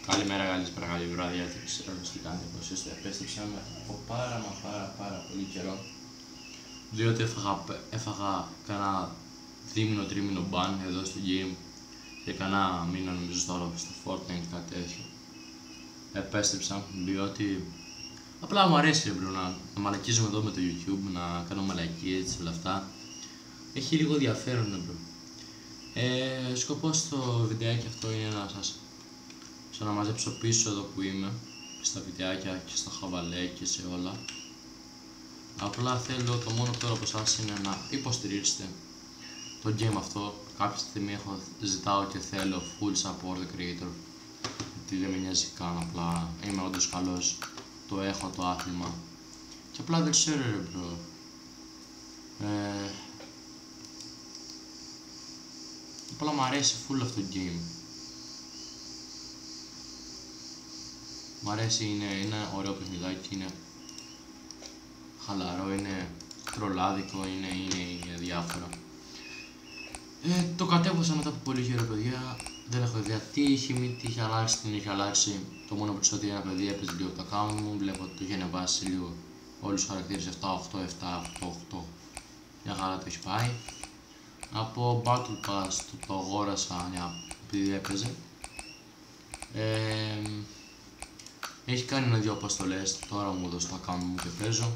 Καλημέρα, καλησπέρα, καλή βράδυ, δεν ξέρω τι κάνετε, πως είστε. Επέστρεψα από πάρα πολύ καιρό, διότι έφαγα κανένα δίμηνο-τρίμηνο μπαν εδώ στο game και κανένα μήνα νομίζω στο Fortnite, κάτι τέτοιο. Επέστρεψα, διότι απλά μου αρέσει μπρο, να μαλακίζουμε εδώ με το YouTube, να κάνω μαλακίες όλα αυτά. Έχει λίγο ενδιαφέρον μπρο. Σκοπός στο βιντεάκι αυτό είναι να σας ξαναμαζέψω πίσω εδώ που είμαι, στα βιντεάκια και στα χαβαλέ και σε όλα. Απλά θέλω, το μόνο που θέλω από εσάς είναι να υποστηρίξετε το game αυτό. Κάποια στιγμή ζητάω και θέλω full support the creator, γιατί δεν με νοιάζει καν, απλά είμαι όντως καλός, το έχω το άθλημα και απλά δεν ξέρω ρε bro. Απλά μου αρέσει full αυτό το game. Μ' αρέσει, είναι ωραίο παιχνιδάκι, είναι χαλαρό, είναι τρολάδικο, είναι διάφορα. Το κατέβασα μετά από πολύ καιρό παιδιά, δεν έχω ιδέα τι είχε αλλάξει, τι είχε αλλάξει. Το μόνο που ξέρω ότι ένα παιδί έπαιζε λίγο το account μου, βλέπω ότι το είχε ανεβάσει λίγο όλους τους χαρακτήρες 7-8, μια χαρά το έχει πάει. Από Battle Pass το αγόρασα επειδή έπαιζε. Έχει κάνει ένα-δυο αποστολές, τώρα μου έδωσε το account μου και παίζω.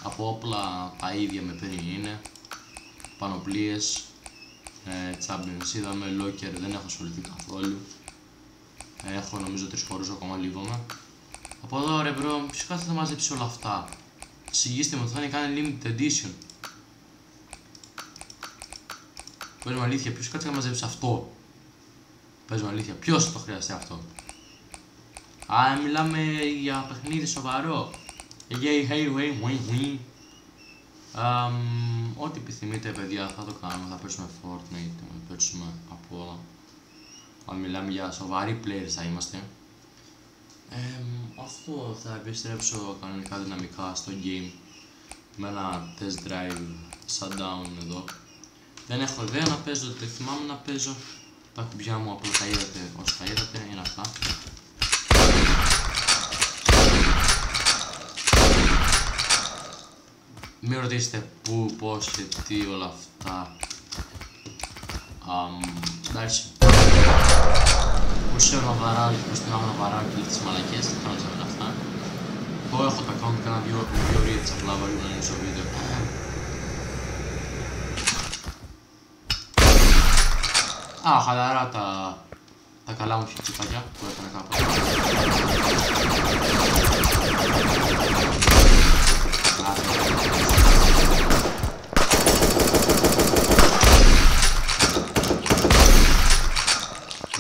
Από όπλα τα ίδια με πριν είναι, πανοπλίες, Champions είδαμε, Locker δεν έχω ασχοληθεί καθόλου. Έχω νομίζω 3 χώρους ακόμα λείβομαι. Από εδώ ρε bro, φυσικά θα μαζέψει όλα αυτά. Συγγείστε μου ότι θα είναι κάνει limited edition. Πες μου αλήθεια, ποιος κάτσε να μαζέψει αυτό? Πες μου αλήθεια, ποιος θα το χρειαστεί αυτό? Μιλάμε για παιχνίδι σοβαρό. Ό,τι επιθυμείτε παιδιά θα το κάνουμε, θα παίξουμε Fortnite, θα παίξουμε από όλα. Αν μιλάμε για σοβαροί players θα είμαστε. Αυτό θα επιστρέψω κανονικά δυναμικά στο game με ένα test drive shutdown εδώ. Δεν έχω ιδέα να παίζω, δεν θυμάμαι να παίζω. Τα κουμπιά μου απλά τα είδατε όσο τα είδατε, είναι αυτά. Μην ρωτήσετε πού, πώς και τι όλα αυτά. Εντάξει. Πώς ξέρω να βαράω και πώς την να βαράω και τις μαλακές, δεν θέλω να ξέρω αυτά. Εγώ έχω τα account κάνα 2 ώρες απλά βαρύουν να είναι στο βίντεο. Χαλαρά τα καλά μου χιτσιπάκια που έκανε κάποτε.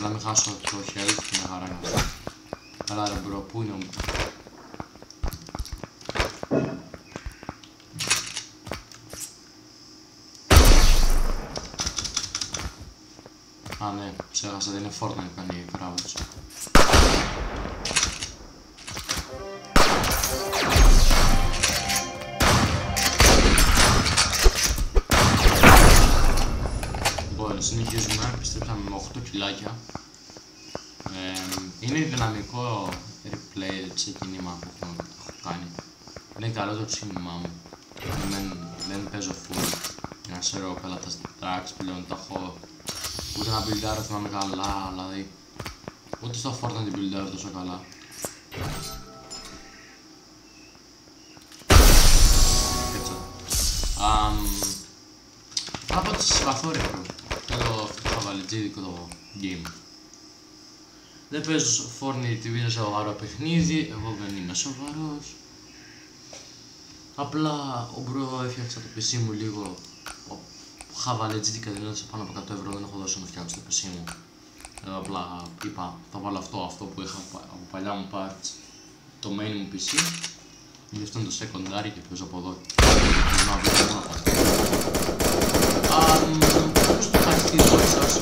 Να μην χάσω το health και μια χαρά είναι αυτό. Καλά ρε μπρο, πού είναι όμως? Ναι, ξέχασα, δεν είναι Fortnite κάνει κράβος. Λοιπόν, συνεχίζουμε, επιστρέψαμε με 8 κιλάκια. Είναι δυναμικό replay ξεκίνημα που έχω κάνει. Είναι καλό το ξεκίνημά μου. Δεν παίζω full, για να ξέρω καλά τα tracks πλέον, τα έχω. Ούτε να buildάρω θυμάμαι καλά, δηλαδή ούτε στο Fortnite την buildάρω τόσο καλά. Απλά πάτε σε συμπαθώ ρε bro. Θέλω αυτό το χαβαλιτζίδικο το game. Δεν παίζω Fortnite TV, είναι σοβαρό παιχνίδι, εγώ δεν είμαι σοβαρός. Απλά ο bro έφτιαξα το PC μου λίγο χαβαλετζίδικα, δηλαδή πάνω από 100 ευρώ δεν έχω δώσει να φτιάξω το PC μου. Απλά είπα θα βάλω αυτό που είχα από παλιά μου parts, το main μου PC. Γιατί αυτό είναι το secondary και παίζω από εδώ. Να βλέπω μόνο από αυτό. Πώς το ευχαριστήσω όλοι σας.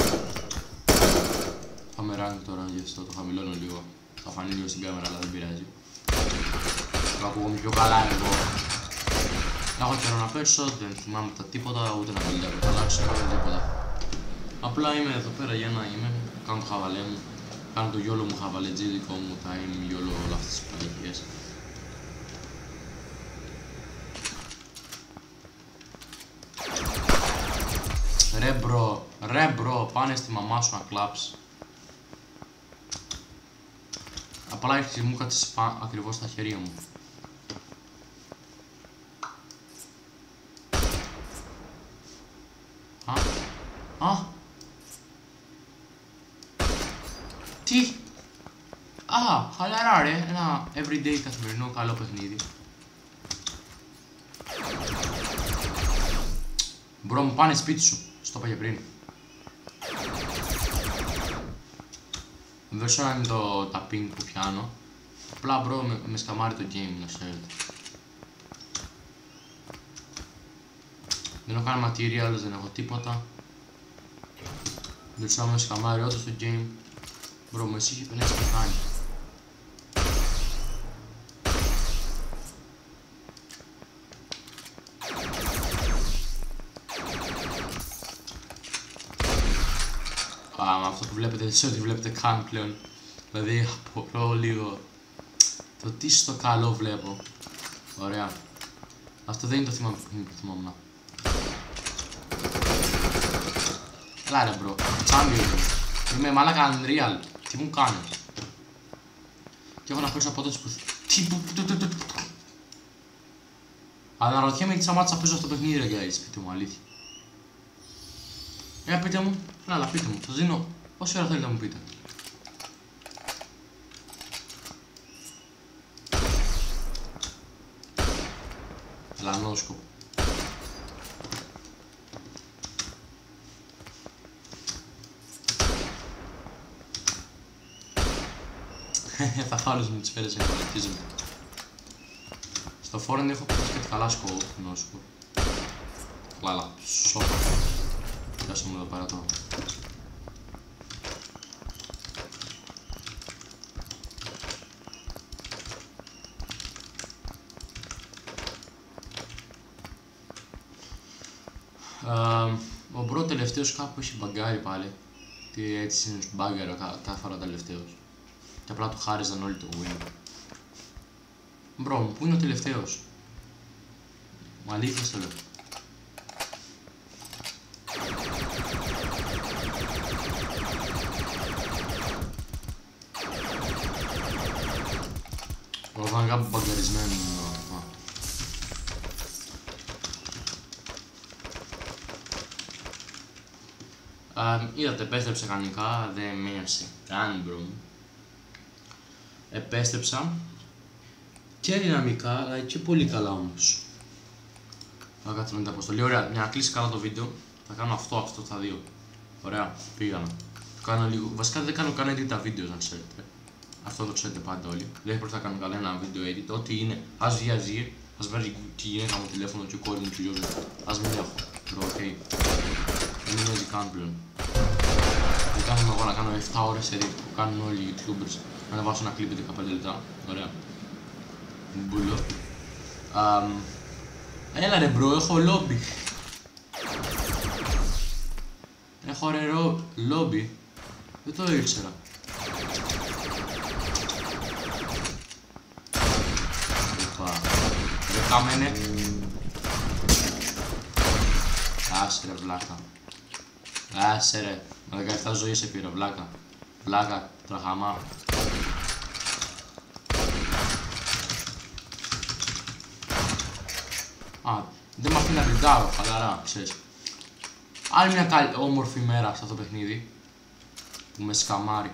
Θα με rank τώρα γι' αυτό, το χαμηλώνω λίγο. Θα φανεί λίγο στην κάμερα αλλά δεν πειράζει. Το ακούγομαι πιο καλά εγώ. Έχω καιρό να παίξω, δεν θυμάμαι τα τίποτα, ούτε να μιλάω, θα αλλάξω, ούτε τίποτα. Απλά είμαι εδώ πέρα για να είμαι, κάνω το χαβαλέ μου. κάνω το YOLO μου, χαβαλετζή δικό μου, θα είμαι YOLO όλα αυτές τις παλικίες. Ρε μπρο, πάνε στη μαμά σου να κλάψει. Απλά έχεις μου κάτσε ακριβώς στα χέρια μου. Τι! Χαλαρά ρε, ένα everyday καθημερινό καλό παιχνίδι. Μπρο μου πάνε σπίτι σου, στο είπα και πριν. Δεν ξέρω αν είναι τα ping που πιάνω. Απλά μπρο με σκαμάρει το game, να ξέρετε. Δεν έχω κάνει materials, δεν έχω τίποτα. Δεν ξέρω αν με σκαμάρει όντως το game. Μπρο μου εσύ δεν έχεις πεθάνει. Με αυτό που βλέπετε δεν ξέρω τι βλέπετε καν πλέον. Δηλαδή απορώ λίγο το τι στο καλό βλέπω. Ωραία. Αυτό δεν είναι το θύμα που θυμόμουν. Έλα ρε μπρο, champion. Είμαι μάλακα unreal. Τι μου κάνει. Και έχω να παίξω από τότε που... Αναρωτιέμαι τι σταμάτησα να παίζω στο παιχνίδι ρε guys. Πείτε μου αλήθεια. Πείτε μου. Έλα πείτε μου. Σας δίνω όση ώρα θέλετε να μου πείτε. Λανόσκοπο. Θα φάρω με τις φέρες να κολεκτίζομαι. Στο φόρεν έχω πετύχει κάτι καλά σκοπό, να σου πω. Λάλα, σώπα. Πιάσω μου εδώ πέρα τώρα. Ο μπρο τελευταίος κάπου έχει μπαγκάρει πάλι. Τι έτσι είναι μπάγκαρο κάθε φορά τελευταίος. Και απλά του χάριζαν όλοι το win. Μπρο μου, πού είναι ο τελευταίος. Μα αλήθεια στο λέω. Εγώ θα είναι κάπου μπαγκαρισμένο. Είδατε, επέστρεψα κανονικά, δεν μείνασε καν μπρο μου. Επέστρεψα και δυναμικά, αλλά και πολύ καλά όμως. Θα κάτσω με την αποστολή. Ωραία, για να κλείσει καλά το βίντεο, θα κάνω αυτό τα δύο. Ωραία, πήγαμε. Κάνω λίγο. Βασικά δεν κάνω καν edit τα βίντεο, να ξέρετε. Αυτό το ξέρετε πάντα όλοι. Δεν πρέπει να κάνω κανένα βίντεο edit. Ό,τι είναι, ας βγει, ας βγει τη γυναίκα μου τηλέφωνο και ο κόρη μου του γιώργου. Ας μην έχω. Οκ. Δεν είναι έτσι καν πλέον. Δεν κάθομαι εγώ να κάνω 7 ώρες edit που κάνουν όλοι οι YouTubers. Να βάσω ένα κλίπ 15 λεπτά. Ωραία. Μπουλό. Έλα ρε μπρο, έχω λόμπι. Έχω ρε λόμπι. Δεν το ήξερα. Ρε κάμενε. Άσε ρε βλάκα. Άσε ρε. Με 17 ζωή σε πήρα βλάκα. Βλάκα, τραχαμά. Δεν μ' αφήνει να μπριντάρω, χαλαρά, ξέρεις. Άλλη μια όμορφη μέρα σε αυτό το παιχνίδι που με σκαμάρει.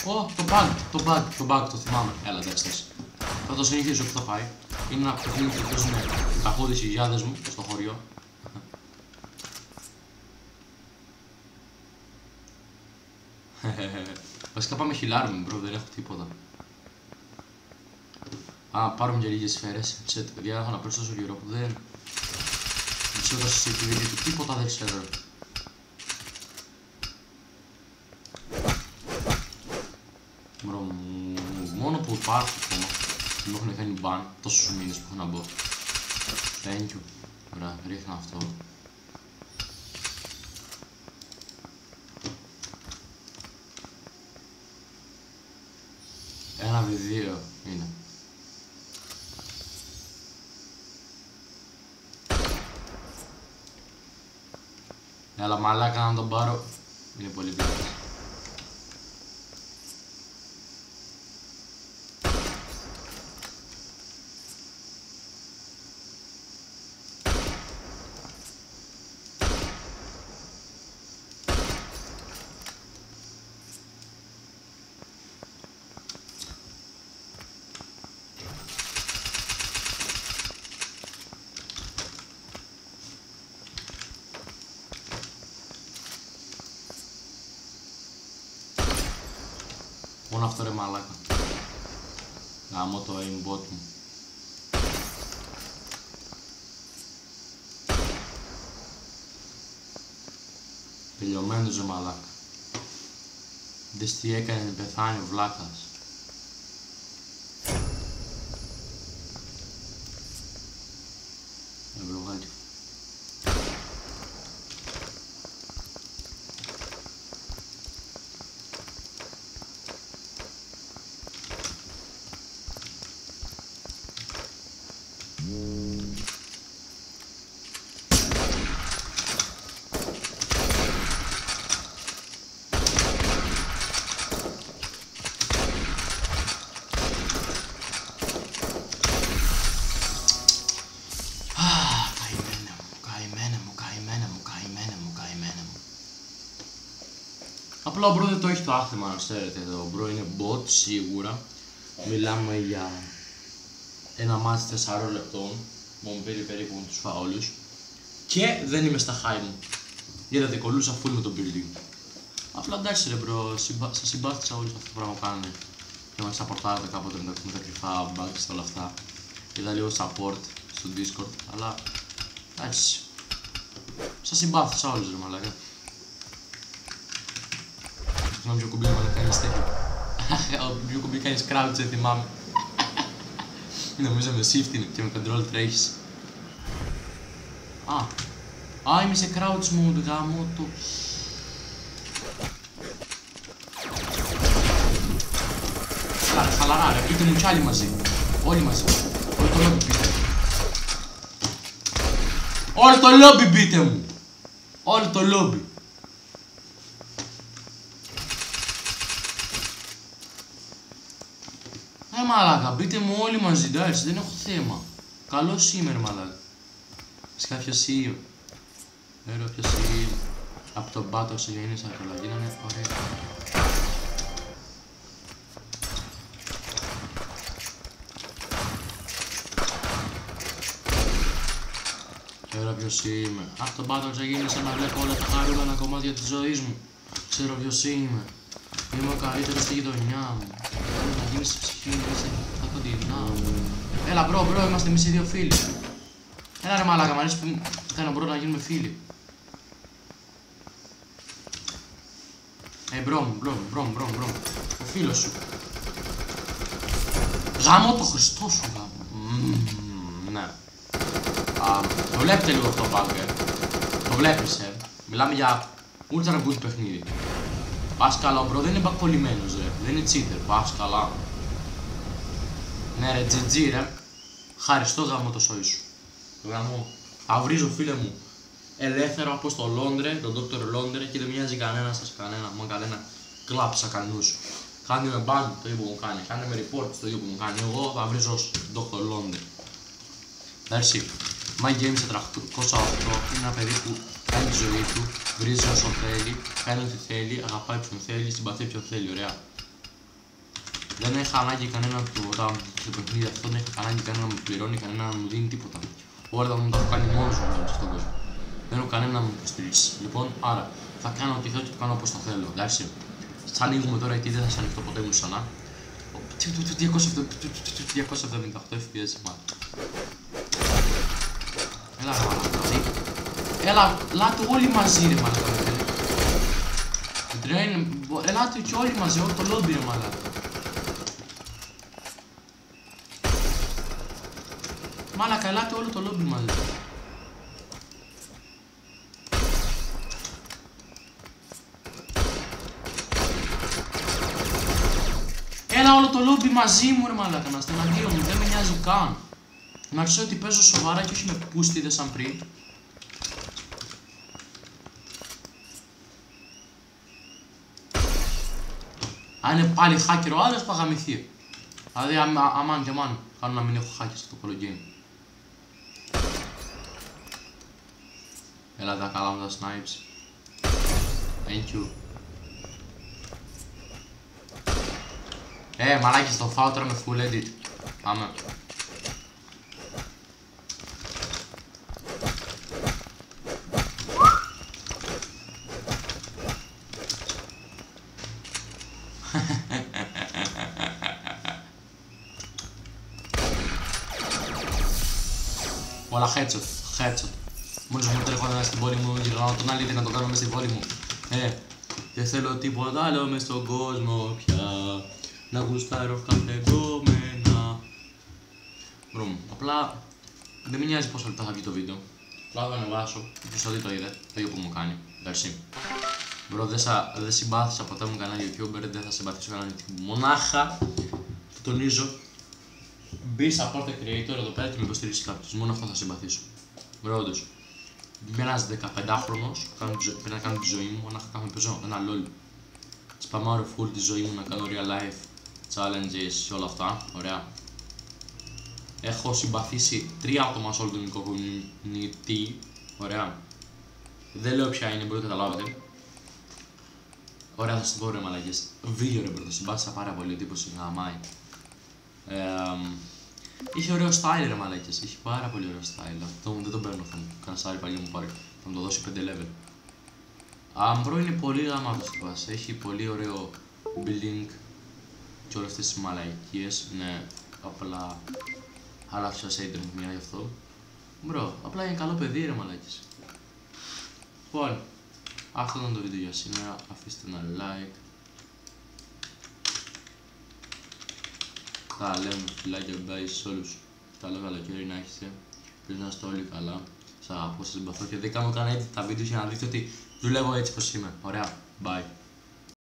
Το bug, το θυμάμαι. Έλα, εντάξει. Θα το συνηθίσω που θα πάει. Είναι ένα παιχνίδι που παίζουν οι καχώδεις οι γιάδες μου στο χωριό. Βασικά πάμε χιλάρουμε μπρο, δεν έχω τίποτα. Πάρουμε και λίγες σφαίρες. Ξέρετε παιδιά, έχω να παίξω τόσο καιρό που δεν ξέρω τα συστημίδια του, τίποτα δεν ξέρω. Μπρο, μόνο που υπάρχει ακόμα δεν μου έχουν κάνει ban τόσους μήνες που έχω να μπω. Thank you. Ωραία, ρίχνω αυτό. 2 είναι. Αλλά μαλάκα να τον πάρω. Είναι πολύ πλάκα. Μόνο αυτό ρε μαλάκα. Γάμω το aimbot μου. Τελειωμένος ρε μαλάκα. Δες τι έκανε, πεθάνει ο βλάκας. Βγάλει. Απλά ο Μπρο δεν το έχει το άθλημα, να ξέρετε. Το Μπρο είναι bot σίγουρα. Μιλάμε για ένα μάτς 4 λεπτών. Μου πήρε περίπου με τους φαόλους. Και δεν είμαι στα high μου. Γιατί δεν κολούσα full με τον building. Απλά εντάξει ρε Μπρο, σας συμπάθησα όλοι αυτό το πράγμα που κάνετε. Και μας supportάρετε κάποτε με τα κρυφά bugs και όλα αυτά. Είδα λίγο support στο Discord, αλλά εντάξει. Σας συμπάθησα όλους ρε μαλάκα. Συγγνώμη, ποιο κουμπί να κάνεις τέτοιο. Ποιο κουμπί κάνεις crouch, δεν θυμάμαι. Νομίζω με shift είναι και με control τρέχεις. Είμαι σε crouch mode, γάμο το. Χαλαρά ρε, πείτε μου κι άλλοι μαζί. Όλοι μαζί. Όλο το lobby πείτε. Όλο το lobby πείτε μου. Όλο το lobby. Μαλάκα, μπείτε μου όλοι μαζί, εντάξει, δεν έχω θέμα. Καλώς σήμερα, μαλάκα. Φυσικά ποιος είμαι. Ξέρω ποιος είμαι. Από τον πάτο όσο γίνεις αρχαιολογή να είναι ωραία. Ξέρω ποιος είμαι. Από τον πάτο όσο γίνεις να βλέπω όλα τα χαρούμενα κομμάτια της ζωής μου. Ξέρω ποιος είμαι. Είμαι ο καλύτερος στη γειτονιά μου. Θέλω να γίνεις στη ψυχή μου μέσα στα κοντινά μου. Έλα μπρο, είμαστε εμείς οι δύο φίλοι. Έλα ρε μαλάκα, μ' αρέσει που θέλω μπρο να γίνουμε φίλοι. Μπρο, ο φίλος σου. Γάμω το Χριστό σου γάμο. Ναι. Το βλέπετε λίγο αυτό μπάγκερ. Το βλέπεις Μιλάμε για ultra good παιχνίδι. Πας καλά, ο Μπρο δεν είναι μπακκολημένος ρε, δεν είναι cheater, πας καλά. Ναι ρε, GG ρε, χαριστώ γάμο το σόι σου. Γάμο, αυρίζω φίλε μου, ελεύθερο από στο Λόντρε, τον Dr. Λόντρε και δεν μοιάζει κανένα σας κανένα, μα κανένα κλάψα κανούς. Κάντε με ban το ίδιο που μου κάνει, κάντε με report το ίδιο που μου κάνει, εγώ θα βρίζω Dr. Λόντρε. Εντάξει, My Games 408 είναι ένα παιδί που κάνει τη ζωή του, βρίζει όσο θέλει, κάνει ό,τι θέλει, αγαπάει ποιον θέλει, συμπαθεί ποιον θέλει, ωραία. Δεν έχει ανάγκη κανένα το παιχνίδι αυτό, δεν έχει ανάγκη κανένα να μου πληρώνει, κανένα να μου δίνει τίποτα. Όλα τα μου τα έχω κάνει μόνος μου μέσα στον κόσμο. Δεν έχω κανένα να μου υποστηρίξει. Λοιπόν, άρα θα κάνω ό,τι θέλω και το κάνω όπως το θέλω, εντάξει. Σ' ανοίγουμε τώρα γιατί δεν θα σε ανοιχτώ ποτέ μου ξανά. 278 FPS μάλλον. Έλα ρε μαλάκα, έλα, ελάτε όλοι μαζί ρε μαλάκα. Ελάτε και όλοι μαζί, όλο το λόμπι ρε μαλάκα. Μαλάκα, ελάτε όλο το λόμπι μαζί. Έλα όλο το λόμπι μαζί μου ρε μαλάκα, να στεναντήρω μου, δεν με νοιάζει καν. Να ξέρω ότι παίζω σοβαρά και όχι με πούστιδες σαν πριν. Αν είναι πάλι hacker ο άλλος, θα γαμηθεί. Δηλαδή, αμάν και αμάν, κάνω να μην έχω hacker στο Call of Game. Έλα τα καλά μου τα snipes. Thank you. Μαλάκι, στο φάω τώρα με full edit. Πάμε. Όλα headshot. Μόλις μου τρέχω στην πόλη μου, γυρνάω τον άλλη να το κάνω μες στην πόλη μου. Δεν θέλω τίποτα άλλο μες στον κόσμο πια. Να γουστάρω κάθε γκόμενα. Μπρομ, απλά δεν με νοιάζει πόσα λεπτά θα βγει το βίντεο. Απλά θα ανεβάσω, ποιος θα δει το είδε, το ίδιο που μου κάνει. Merci. Μπρο, δεν συμπάθησα ποτέ μου κανένα YouTuber, δεν θα συμπαθήσω κανένα YouTube. Μονάχα, το τονίζω, μπει support creator εδώ πέρα και με υποστηρίζει κάποιος. Μόνο αυτό θα συμπαθήσω. Μπρο, όντως. Είμαι ένας 15χρονος που πρέπει να κάνω τη ζωή μου, μονάχα κάνω παίζω ένα LOL. Σπαμάρω full τη ζωή μου να κάνω real life challenges και όλα αυτά. Ωραία. Έχω συμπαθήσει 3 άτομα σε όλο το ελληνικό community. Ωραία. Δεν λέω ποια είναι, μπορείτε να καταλάβετε. Ωραία, θα σας πω ρε μαλακές. Βίλιο ρε πρώτα, συμπάθησα πάρα πολύ, ο τύπος γαμάει. Είχε ωραίο style ρε μαλακές, είχε πάρα πολύ ωραίο style. Αυτό δεν τον παίρνω, θα μου κανσάρει παλιό μου πάρει. Θα μου το δώσει 5 level. Μπρο είναι πολύ γαμάτος τύπας, έχει πολύ ωραίο building και όλες αυτές τις μαλακίες. Ναι, απλά χάλαψα shader μου μία γι' αυτό. Μπρο, απλά είναι καλό παιδί ρε μαλακές. Λοιπόν, αυτό ήταν το βίντεο για σήμερα, αφήστε ένα like. Τα λέμε φιλάκια, bye σε όλους. Καλό καλοκαίρι να έχετε. Πρέπει να είστε όλοι καλά. Σας αγαπώ, σας συμπαθώ και δεν κάνω κανένα edit τα βίντεο για να δείτε ότι δουλεύω έτσι πως είμαι. Ωραία, bye.